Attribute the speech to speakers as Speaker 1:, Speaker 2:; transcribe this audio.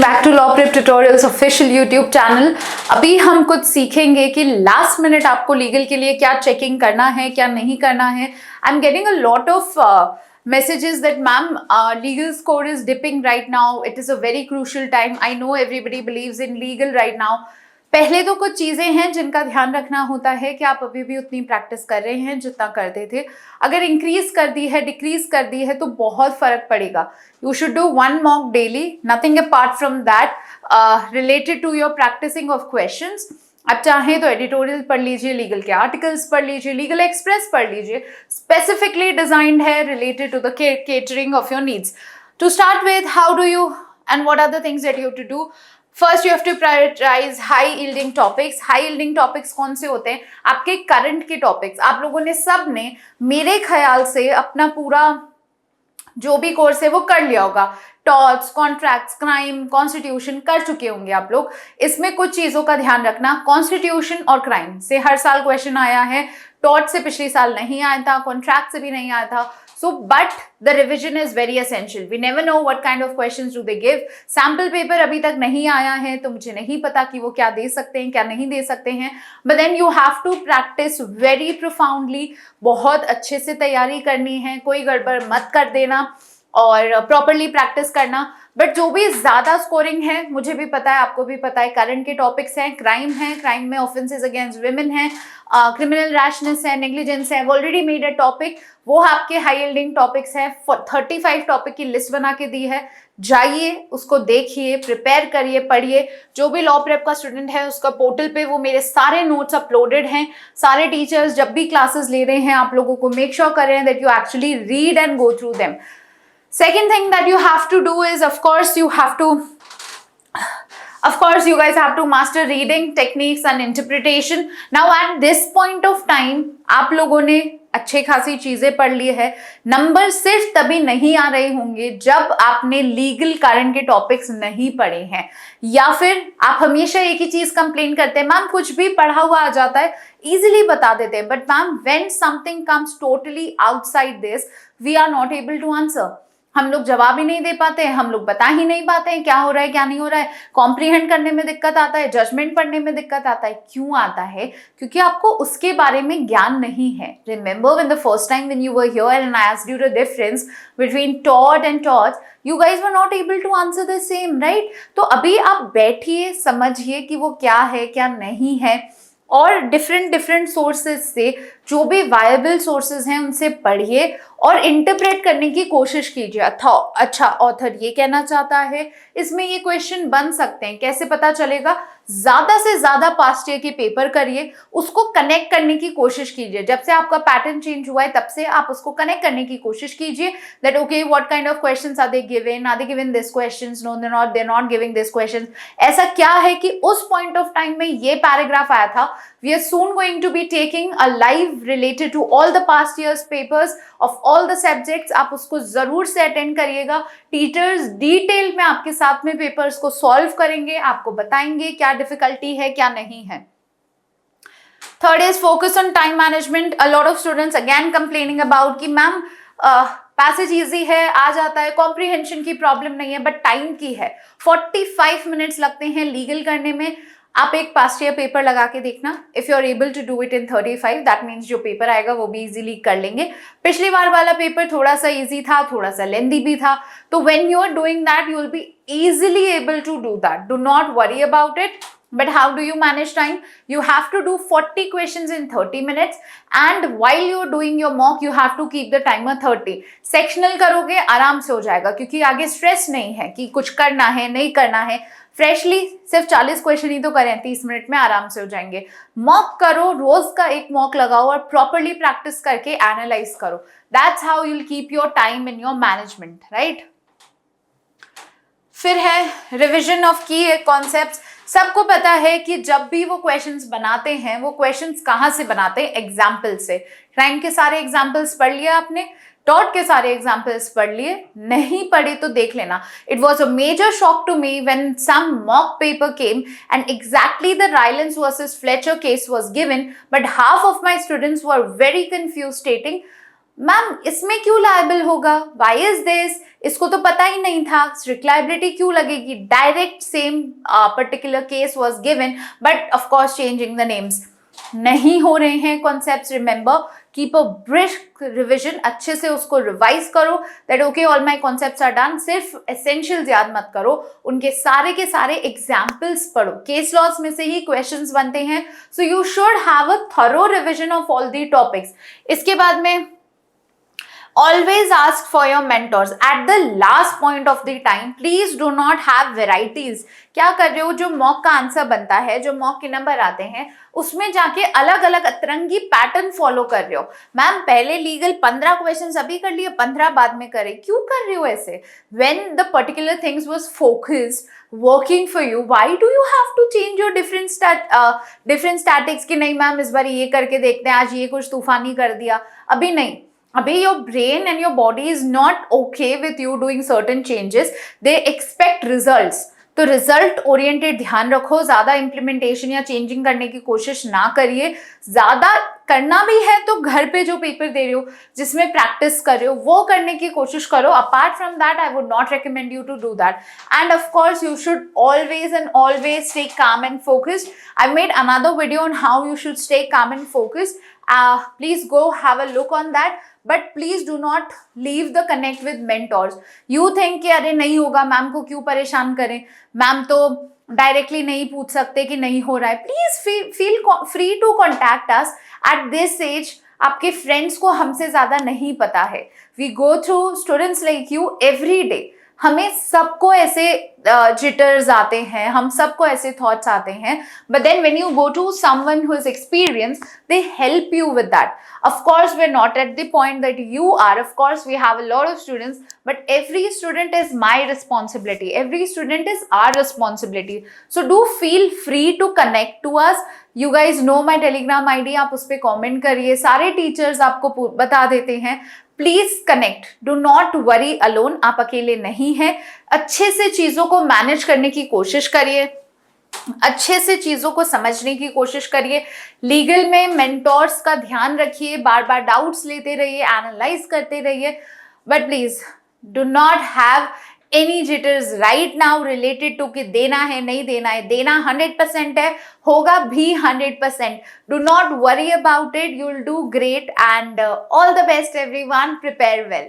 Speaker 1: Back to law prep tutorials official YouTube channel. अभी हम कुछ सीखेंगे कि लास्ट मिनट आपको लीगल के लिए क्या चेकिंग करना है, क्या नहीं करना है। I am getting a lot of messages that ma'am, legal score is dipping right now. It is a very crucial time. I know everybody believes in legal right now. पहले तो कुछ चीज़ें हैं जिनका ध्यान रखना होता है कि आप अभी भी उतनी प्रैक्टिस कर रहे हैं जितना करते थे। अगर इंक्रीज कर दी है, डिक्रीज कर दी है तो बहुत फर्क पड़ेगा। You should do 1 mock daily, nothing apart from that related to your practising of questions. आप चाहें तो एडिटोरियल पढ़ लीजिए, लीगल के आर्टिकल्स पढ़ लीजिए, लीगल एक्सप्रेस पढ़ लीजिए, स्पेसिफिकली डिजाइंड है related to the catering of your needs. To start with, how do you and what are the things that you have to do. First you have to prioritise high yielding topics. High yielding topics कौन से होते हैं? आपके current के topics. आप लोगों ने सब ने मेरे ख्याल से अपना पूरा जो भी कोर्स है वो कर लिया होगा। टॉर्ट्स, कॉन्ट्रैक्ट्स, क्राइम, कॉन्स्टिट्यूशन कर चुके होंगे आप लोग। इसमें कुछ चीजों का ध्यान रखना। कॉन्स्टिट्यूशन और क्राइम से हर साल क्वेश्चन आया है, टॉर्ट से पिछले साल नहीं आया था, कॉन्ट्रैक्ट से भी नहीं आया था। So, but the revision is very essential. We never know what kind of questions do they give. Sample paper अभी तक नहीं आया है तो मुझे नहीं पता कि वो क्या दे सकते हैं, क्या नहीं दे सकते हैं। But then you have to practice very profoundly. बहुत अच्छे से तैयारी करनी है, कोई गड़बड़ मत कर देना और प्रॉपरली प्रैक्टिस करना। बट जो भी ज्यादा स्कोरिंग है, मुझे भी पता है, आपको भी पता है, करंट के टॉपिक्स हैं, क्राइम है, क्राइम में ऑफेंसेस अगेंस्ट विमेन है, क्रिमिनल रैशनेस है, नेग्लिजेंस है। ऑलरेडी मेड अ टॉपिक, वो आपके हाई यील्डिंग टॉपिक्स हैं। 35 टॉपिक की लिस्ट बना के दी है, जाइए उसको देखिए, प्रिपेयर करिए, पढ़िए। जो भी लॉ प्रेप का स्टूडेंट है उसका पोर्टल पे वो मेरे सारे नोट्स अपलोडेड हैं। सारे टीचर्स जब भी क्लासेस ले रहे हैं आप लोगों को मेक श्योर कर रहे हैं that you actually read and go through them. Second thing that you have to do is, of course, you guys have to master reading techniques and interpretation. Now at this point of time, आप लोगों ने अच्छे खासी चीजें पढ़ ली है। Number सिर्फ तभी नहीं आ रहे होंगे जब आपने लीगल करंट के टॉपिक्स नहीं पढ़े हैं, या फिर आप हमेशा एक ही चीज कंप्लेन करते हैं, मैम कुछ भी पढ़ा हुआ आ जाता है, इजीली बता देते हैं, but ma'am when something comes totally outside this, we are not able to answer. हम लोग जवाब ही नहीं दे पाते हैं, हम लोग बता ही नहीं पाते हैं क्या हो रहा है, क्या नहीं हो रहा है। कॉम्प्रीहेंड करने में दिक्कत आता है, जजमेंट पढ़ने में दिक्कत आता है। क्यों आता है? क्योंकि आपको उसके बारे में ज्ञान नहीं है। Remember when the first time when you were here and I asked you the difference between टॉट and torts, you guys were not able to answer the same, right? तो अभी आप बैठिए, समझिए कि वो क्या है, क्या नहीं है, और डिफरेंट सोर्सेज से, जो भी वायबल सोर्सेज हैं उनसे पढ़िए और इंटरप्रेट करने की कोशिश कीजिए। अच्छा ऑथर ये कहना चाहता है, इसमें ये क्वेश्चन बन सकते हैं, कैसे पता चलेगा? ज्यादा से ज्यादा पास्ट ईयर के पेपर करिए, उसको कनेक्ट करने की कोशिश कीजिए। जब से आपका पैटर्न चेंज हुआ है तब से आप उसको कनेक्ट करने की कोशिश कीजिए that okay what kind of questions are they given this questions, no they not giving this questions. ऐसा क्या है कि उस पॉइंट ऑफ टाइम में ये पैराग्राफ आया था। We are soon going to be taking a live related to all the past years papers of all the subjects. आप उसको जरूर से अटेंड करिएगा। टीचर्स डिटेल में आपके साथ में पेपर्स को सॉल्व करेंगे, आपको बताएंगे क्या डिफिकल्टी है, क्या नहीं है। Third is focus on time management. A lot of students again complaining about कि मैम पैसेज इजी है, आ जाता है, कॉम्प्रिहेंशन की प्रॉब्लम नहीं है, बट टाइम की है। 45 मिनट्स लगते हैं लीगल करने में। आप एक पास्ट ईयर पेपर लगा के देखना, if you are able to do it in 35, that means जो पेपर आएगा वो भी इजीली कर लेंगे। पिछली बार वाला पेपर थोड़ा सा इजी था, थोड़ा सा लेंदी भी था, तो when you are doing that you will be easily able to do that. Do not worry about it. But how do you manage time? You have to do 40 questions in 30 minutes, and while you're doing your mock you have to keep the timer 30. Sectional करोगे आराम से हो जाएगा, क्योंकि आगे stress नहीं है कि कुछ करना है नहीं करना है। फ्रेशली सिर्फ 40 क्वेश्चन ही तो करें, 30 मिनट में आराम से हो जाएंगे। मॉक करो, रोज का एक मॉक लगाओ और प्रॉपरली प्रैक्टिस करके एनालाइज करो। That's how you'll keep your time in your management, right? फिर है रिविजन ऑफ की कॉन्सेप्ट्स। सबको पता है कि जब भी वो क्वेश्चंस बनाते हैं, वो क्वेश्चंस कहाँ से बनाते हैं? एग्जाम्पल से। क्राइम के सारे एग्जाम्पल्स पढ़ लिया आपने, टॉट के सारे एग्जाम्पल्स पढ़ लिए, नहीं पढ़े तो देख लेना। It was a major shock to me when some mock paper came and exactly the Rylands versus Fletcher case was given, but half of my students were very confuse stating ma'am इसमें क्यों liable होगा, Y is this, इसको तो पता ही नहीं था, strict liability क्यों लगेगी, direct same particular case was given but of course changing the names. नहीं हो रहे हैं concepts, remember keep a brisk revision, अच्छे से उसको रिवाइज करो that okay all my concepts are done. सिर्फ एसेंशियल्स याद मत करो, उनके सारे के सारे एग्जाम्पल्स पढ़ो, केस लॉस में से ही क्वेश्चंस बनते हैं, so you should have a thorough revision of all the topics. इसके बाद में always ask for your mentors at the last point of the time, please do not have varieties। क्या कर रहे हो, जो मॉक का आंसर बनता है, जो मॉक के नंबर आते हैं, उसमें जाके अलग अलग अतरंगी पैटर्न फॉलो कर रहे हो। मैम पहले लीगल 15 क्वेश्चंस अभी कर लिए, 15 बाद में करे, क्यों कर रहे हो ऐसे? when the particular things was focused working for you, why do you have to change your different statics कि नहीं मैम इस बार ये करके देखते हैं, आज ये कुछ तूफानी कर दिया, अभी नहीं। अभी your brain and your body is not okay with you doing certain changes, they expect results। तो रिजल्ट ओरिएंटेड ध्यान रखो, ज्यादा इंप्लीमेंटेशन या चेंजिंग करने की कोशिश ना करिए। ज्यादा करना भी है तो घर पे जो पेपर दे रहे हो, जिसमें प्रैक्टिस कर रहे हो, वो करने की कोशिश करो। Apart from that I would not recommend you to do that, and of course you should always stay calm and focused। I made another video on how you should stay calm and focused। Please go have a look on that, but please do not leave the connect with mentors। you think कि अरे नहीं होगा, ma'am को क्यों परेशान करें, ma'am तो directly नहीं पूछ सकते कि नहीं हो रहा है। Please feel free to contact us at this age. आपके फ्रेंड्स को हमसे ज्यादा नहीं पता है। We go through students like you every day. हमें सबको ऐसे जिटर्स आते हैं, हम सबको ऐसे थॉट्स आते हैं, but then when you go to someone who is experience, they help you with that. Of course we're not at the point that you are, of course we have a lot of students, but every student is my responsibility, every student is our responsibility। so do feel free to connect to us। you guys know my telegram id, आप उस पर comment करिए, सारे teachers आपको बता देते हैं। Please connect, do not worry alone, आप अकेले नहीं हैं। अच्छे से चीजों को मैनेज करने की कोशिश करिए, अच्छे से चीजों को समझने की कोशिश करिए। लीगल में मेंटोर्स का ध्यान रखिए, बार बार डाउट्स लेते रहिए, एनालाइज करते रहिए, but please do not have any jitters right now related to कि देना है नहीं देना है। देना 100% है, होगा भी 100%। Do not worry about it, you will do great, and all the best everyone, prepare well.